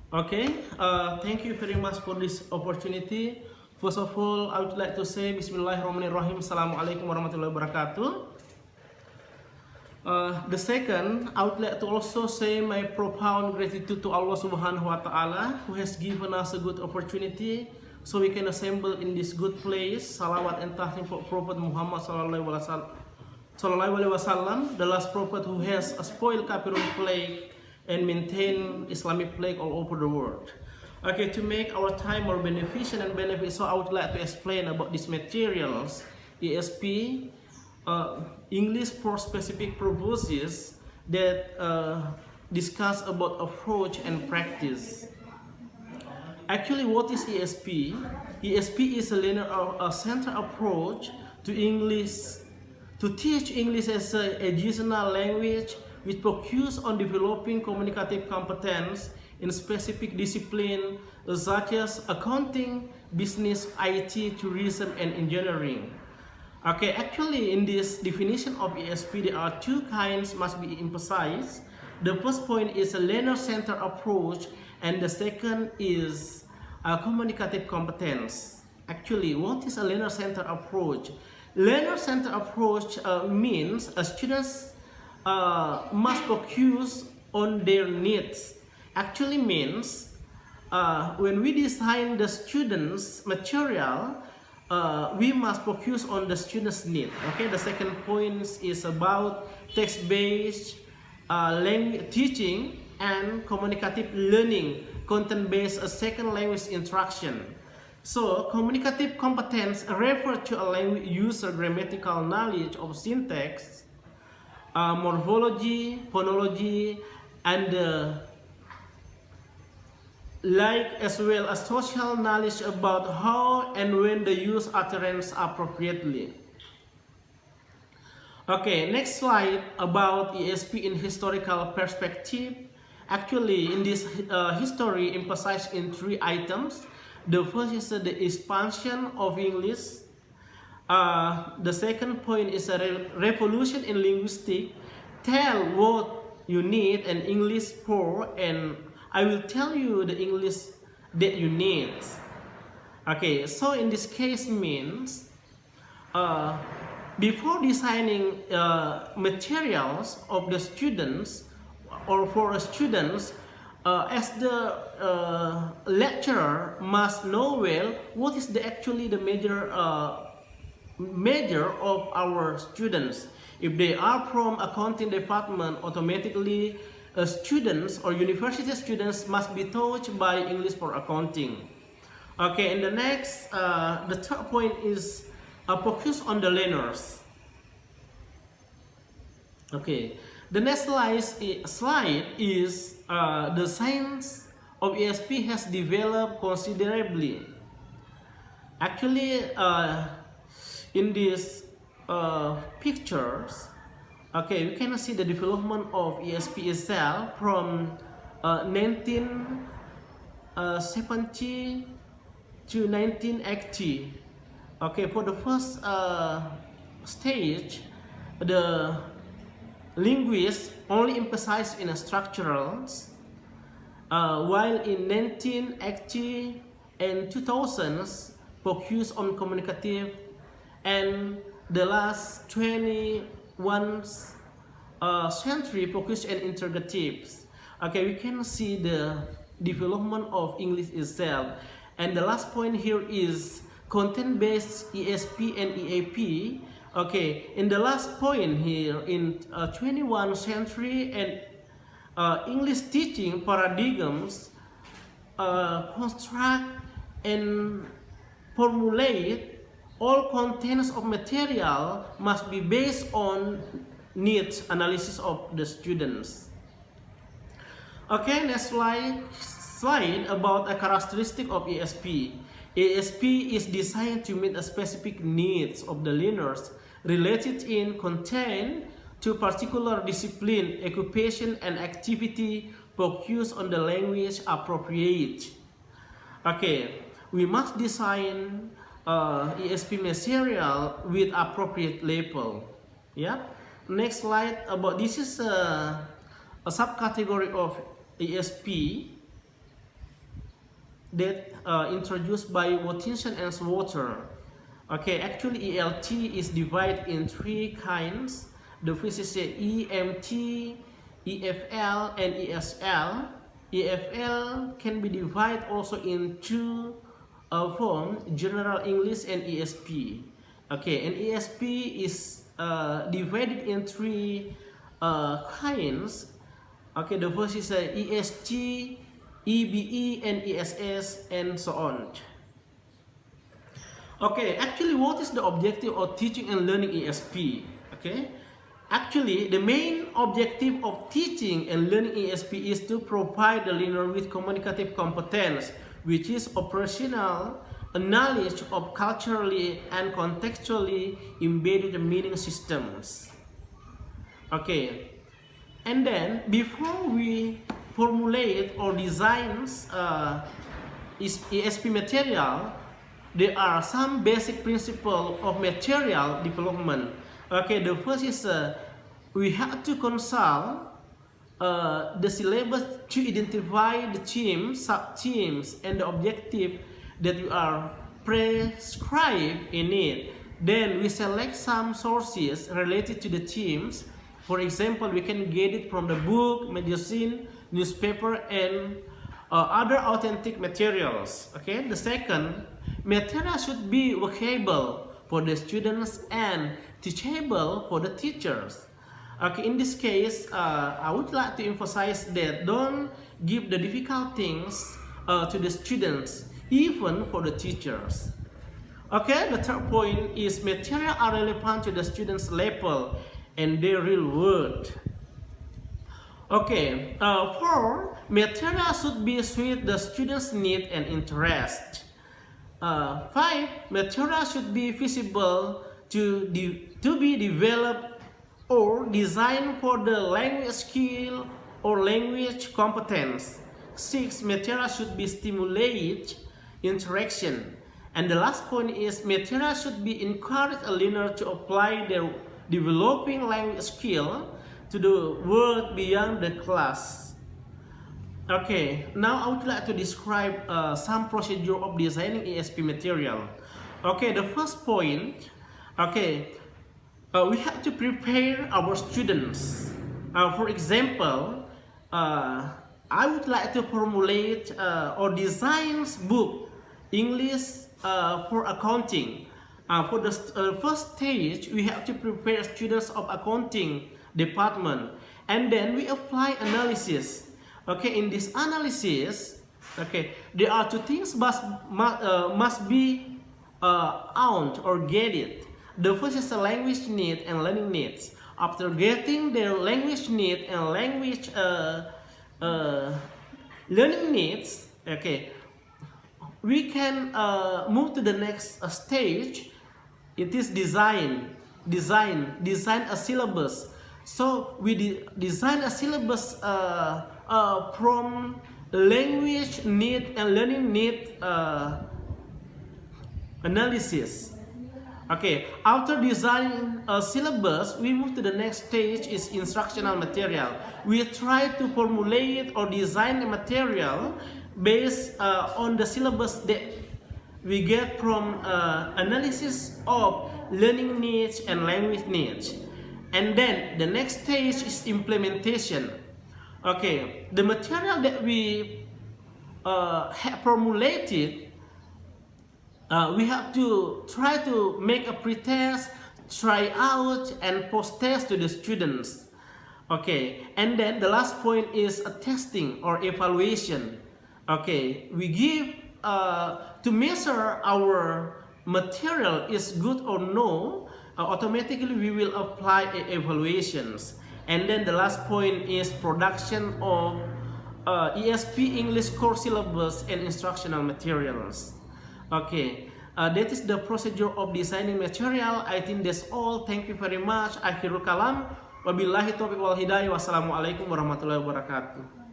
Okay, thank you very much for this opportunity. First of all, I would like to say Bismillahirrahmanirrahim. Assalamualaikum warahmatullahi wabarakatuh. The second, I would like to also say my profound gratitude to Allah Subhanahu wa Ta'ala who has given us a good opportunity so we can assemble in this good place. Salawat and tahmid for Prophet Muhammad Sallallahu Alaihi Wasallam, the last prophet who has spoiled Kafirun plague and maintain Islamic plague all over the world. Okay, to make our time more beneficial and benefit, so I would like to explain about these materials, ESP, English for specific purposes that discuss about approach and practice. Actually, what is ESP? ESP is a linear center approach to English, to teach English as an additional language with focus on developing communicative competence in specific disciplines such as accounting, business, IT, tourism, and engineering. Okay, actually in this definition of ESP, there are two kinds must be emphasized. The first point is a learner-centered approach, and the second is a communicative competence. Actually, what is a learner-centered approach? Learner-centered approach means students must focus on their needs. Actually means when we design the students' material, we must focus on the students' need. Okay, the second point is about text-based teaching and communicative learning, content-based second language instruction. So, communicative competence refers to a language user grammatical knowledge of syntax, morphology, phonology, and as well as social knowledge about how and when to use utterance appropriately. Okay, next slide about ESP in historical perspective. Actually, in this history emphasized in three items. The first is the expansion of English. The second point is a revolution in linguistics. Tell what you need an English for, and I will tell you the English that you need. Okay, so in this case means before designing materials of the students or for students, as the lecturer must know well what is actually the major of our students. If they are from accounting department, automatically students or university students must be taught by English for accounting. Okay, and the next, the third point is focus on the learners. Okay, the next slide is the science of ESP has developed considerably. Actually, in these pictures, okay, we can see the development of ESP itself from 1970 to 1980. Okay, for the first stage, the linguists only emphasized in structurals, while in 1980 and 2000s focus on communicative, and the last 21 century focus on interrogatives. Okay, we can see the development of English itself. And the last point here is content-based ESP and EAP. Okay, in the last point here, in 21st century and English teaching paradigms construct and formulate all contents of material must be based on needs analysis of the students. Okay, next slide about a characteristic of ESP. ESP is designed to meet a specific needs of the learners related in content to particular discipline, occupation, and activity focused on the language appropriate. Okay, we must design ESP material with appropriate label. Yeah. Next slide about this is a subcategory of ESP. that introduced by Wattinson and Swatter. Okay, actually ELT is divided in three kinds. The first is EMT, EFL, and ESL. EFL can be divided also in two forms, General English and ESP. Okay, and ESP is divided in three kinds. Okay, the first is ESG, EBE, and ESS, and so on. Okay, actually, what is the objective of teaching and learning ESP? Okay, actually, the main objective of teaching and learning ESP is to provide the learner with communicative competence, which is operational knowledge of culturally and contextually embedded meaning systems. Okay, and then before we formulate or design ESP material, there are some basic principles of material development. Okay, the first is we have to consult the syllabus to identify the themes, sub-themes, and the objective that we are prescribed in it. Then we select some sources related to the themes. For example, we can get it from the book, magazine, newspaper, and other authentic materials. Okay, the second, material should be workable for the students and teachable for the teachers. Okay, in this case, I would like to emphasize that don't give the difficult things to the students, even for the teachers. Okay, the third point is material are relevant to the students' level and their real world. Okay, four, material should be suit the students' need and interest. Five, material should be feasible to be developed or designed for the language skill or language competence. Six, material should be stimulate interaction. And the last point is material should be encourage a learner to apply their developing language skill to the world beyond the class. Okay, now I would like to describe some procedure of designing ESP material. Okay, the first point, okay, we have to prepare our students. For example, I would like to formulate or design book English for accounting. For the first stage, we have to prepare students of accounting department, and then we apply analysis. Okay, in this analysis, okay, there are two things must be owned or get it. The first is the language need and learning needs. After getting the language need and language learning needs, okay, we can move to the next stage. It is design a syllabus. So we design a syllabus from language need and learning need analysis. Okay, after designing a syllabus, we move to the next stage is instructional material. We try to formulate or design a material based on the syllabus that we get from analysis of learning needs and language needs. And then the next stage is implementation. Okay, the material that we have formulated, we have to try to make a pre-test, try out, and post-test to the students. Okay, and then the last point is a testing or evaluation. Okay, we give to measure our material is good or no, automatically we will apply evaluations. And then the last point is production of ESP English core syllabus and instructional materials. Okay, that is the procedure of designing material. I think that's all. Thank you very much. Akhirul kalam. Wabillahi taufiq wal hidayah. Wassalamualaikum warahmatullahi wabarakatuh.